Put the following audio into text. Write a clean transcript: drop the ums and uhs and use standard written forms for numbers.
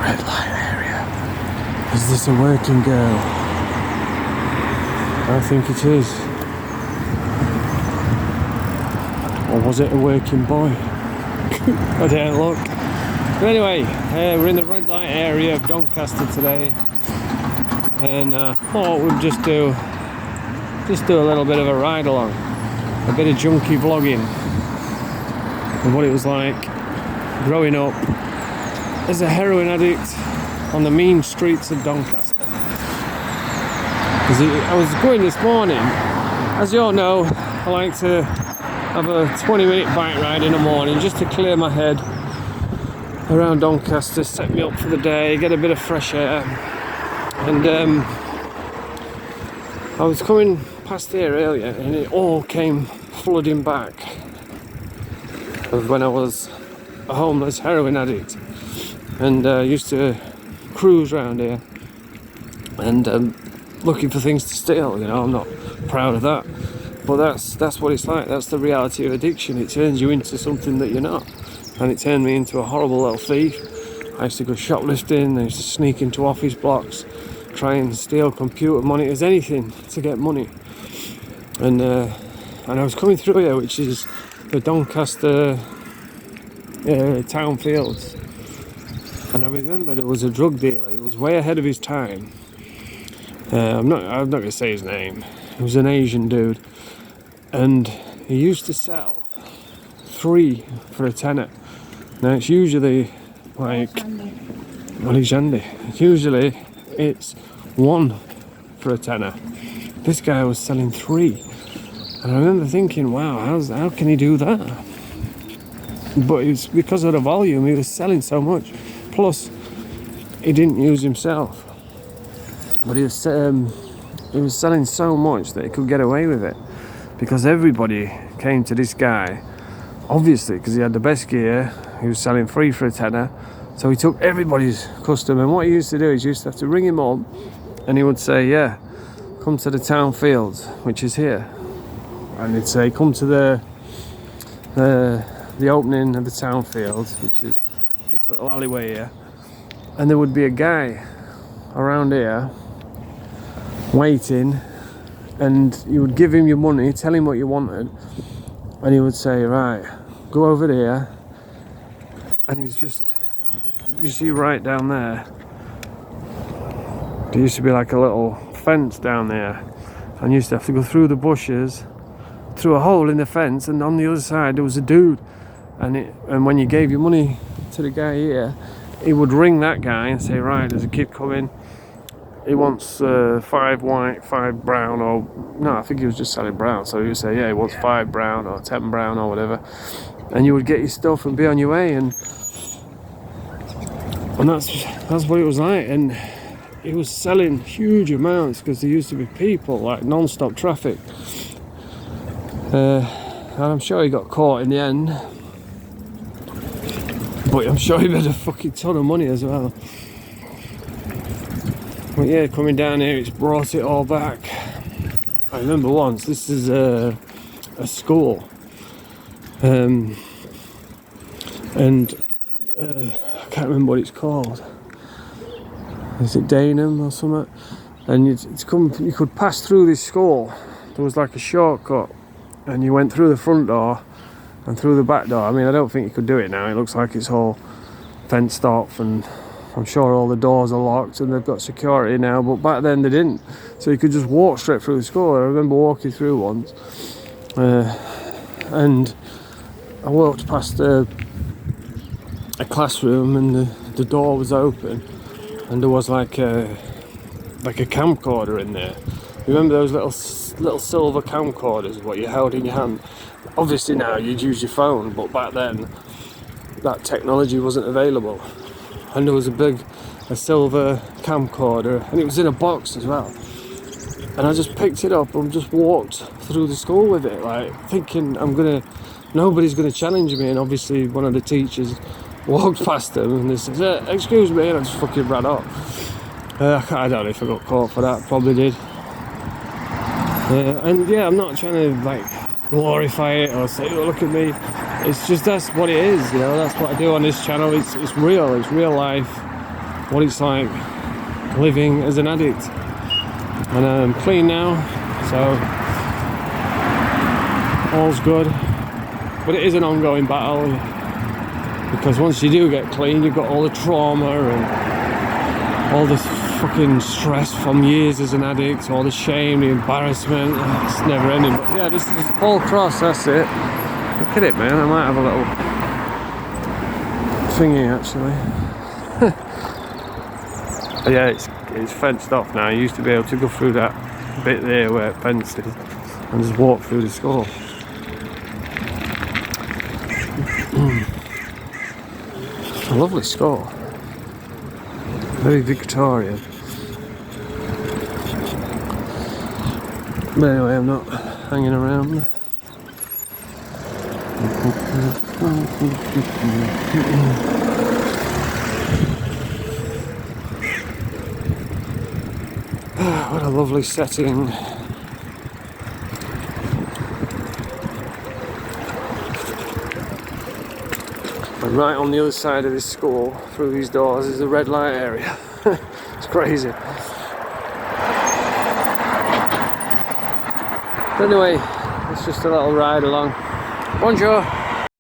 red light area. Is this a working girl? I think it is. Or was it a working boy? I didn't look. But anyway, we're in the red light area of Doncaster today, and thought we'd just do a little bit of a ride along, a bit of junky vlogging, and what it was like growing up as a heroin addict on the mean streets of Doncaster. Because I was going this morning, as you all know, I like to have a 20-minute bike ride in the morning just to clear my head around Doncaster, set me up for the day, get a bit of fresh air. And I was coming past here earlier and it all came flooding back of when I was a homeless heroin addict and used to cruise around here and looking for things to steal. You know, I'm not proud of that, but that's what it's like. That's the reality of addiction. It turns you into something that you're not, and it turned me into a horrible little thief. I used to go shoplifting, I used to sneak into office blocks, try and steal computer monitors, anything to get money. And I was coming through here, which is the Doncaster town fields, and I remember there was a drug dealer. He was way ahead of his time. I'm not going to say his name. He was an Asian dude, and he used to sell 3 for a tenner. Now it's usually like Alexander. Usually it's 1 for a tenner. This guy was selling 3, and I remember thinking, wow, how can he do that? But it was because of the volume. He was selling so much. Plus, he didn't use himself, but he was selling so much that he could get away with it because everybody came to this guy. Obviously, because he had the best gear. He was selling 3 for a tenner, so he took everybody's custom. And what he used to do is, you used to have to ring him up, and he would say, "Yeah, come to the town fields, which is here." And he'd say, "Come to the opening of the town fields, which is this little alleyway here." And there would be a guy around here waiting, and you would give him your money, tell him what you wanted, and he would say, "Right, go over there." And he's just, you see right down there, there used to be like a little fence down there, and you used to have to go through the bushes, through a hole in the fence, and on the other side there was a dude, and when you gave your money to the guy here, he would ring that guy and say, "Right, there's a kid coming, he wants 5 white, 5 brown," or no, I think he was just selling brown, so he would say, "Yeah, he wants 5 brown or 10 brown or whatever," and you would get your stuff and be on your way. And that's what it was like. And he was selling huge amounts because there used to be people, like non-stop traffic, and I'm sure he got caught in the end, but I'm sure he made a fucking ton of money as well. But yeah, coming down here, it's brought it all back. I remember once, this is a school, and I can't remember what it's called. Is it Daneham or something? And you could pass through this school. There was like a shortcut, and you went through the front door and through the back door. I mean, I don't think you could do it now. It looks like it's all fenced off, and I'm sure all the doors are locked and they've got security now, but back then they didn't. So you could just walk straight through the school. I remember walking through once, and I walked past a classroom, and the door was open, and there was like a camcorder in there. Remember those little silver camcorders, what you held in your hand? Obviously now you'd use your phone, but back then that technology wasn't available. And there was a silver camcorder, and it was in a box as well. And I just picked it up and just walked through the school with it, like thinking nobody's gonna challenge me. And obviously one of the teachers walked past them and they said, "Excuse me," and I just fucking ran off. I don't know if I got caught for that, probably did. And yeah, I'm not trying to like glorify it or say, "Oh, look at me." It's just, that's what it is, you know. That's what I do on this channel. It's real. It's real life. what it's like living as an addict. And I'm clean now, so all's good. But it is an ongoing battle, because once you do get clean, you've got all the trauma and all the fucking stress from years as an addict, all the shame, the embarrassment. It's never ending. But yeah, this is all cross, that's it. Look at it, man. I might have a little thingy actually. But yeah, it's fenced off now. You used to be able to go through that bit there where it fenced is and just walk through the school. A lovely school. Very Victorian. But anyway, I'm not hanging around. What a lovely setting. And right on the other side of this school, through these doors, is the red light area. It's crazy. But anyway, it's just a little ride along. Bonjour!